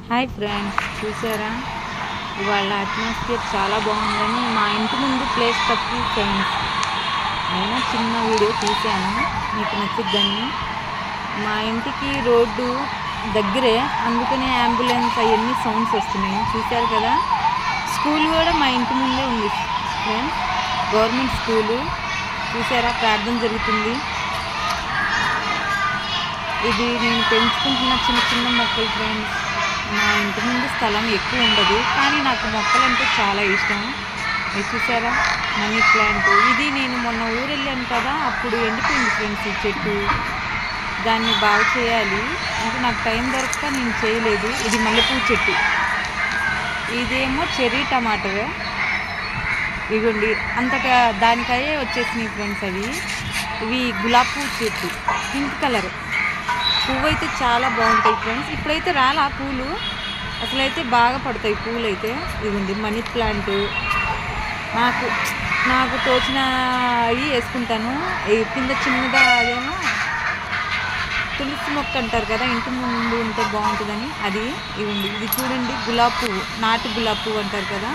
Hi friends, చూసారా? ఇవాళ atmosphere చాలా బాగుందని మా ఇంటి ముందు ప్లేస్ తక్కువ ఫ్రెండ్స్, అయినా చిన్న వీడియో తీశాను, మీకు నచ్చిద్దని. మా ఇంటికి రోడ్డు దగ్గరే, అందుకనే అంబులెన్స్ అవన్నీ సౌండ్స్ వస్తున్నాయి. చూశారు కదా, స్కూల్ కూడా మా ఇంటి ముందే ఉంది ఫ్రెండ్స్, గవర్నమెంట్ స్కూలు. చూసారా, ప్రార్థన జరుగుతుంది. ఇది నేను పెంచుకుంటున్న చిన్న చిన్న మొక్కలు ఫ్రెండ్స్. మా ఇంటి ముందు స్థలం ఎక్కువ ఉండదు, కానీ నాకు మొక్కలు అంటే చాలా ఇష్టం. ఇది చూసారా, మనీ ప్లాంట్. ఇది నేను మొన్న ఊరు వెళ్ళాను కదా, అప్పుడు ఎండిపోయింది ఫ్రెండ్స్ ఈ చెట్టు. దాన్ని బాగా చేయాలి అంటే నాకు టైం దొరక్క నేను చేయలేదు. ఇది మల్లెపూ చెట్టు, ఇదేమో చెర్రీ టమాటో. ఇదిగోండి, అంతటా దానికయ్యే వచ్చేసినాయి ఫ్రెండ్స్ అవి. ఇవి గులాబీ పువ్వు చెట్టు, పింక్ కలర్ పువ్వు అయితే చాలా బాగుంటాయి ఫ్రెండ్స్. ఇప్పుడైతే రాలా పూలు, అసలైతే బాగా పడతాయి పూలు అయితే. ఇదిగోండి మనీ ప్లాంట్. నాకు నాకు తోచిన అవి వేసుకుంటాను. కింద చిన్నగా అదేమో తులసి మొక్క అంటారు కదా, ఇంటి ముందు ఉంటే బాగుంటుందని అది. ఇదిగోండి, ఇది చూడండి, గులాబీ పువ్వు, నాటు గులాబీ పువ్వు అంటారు కదా.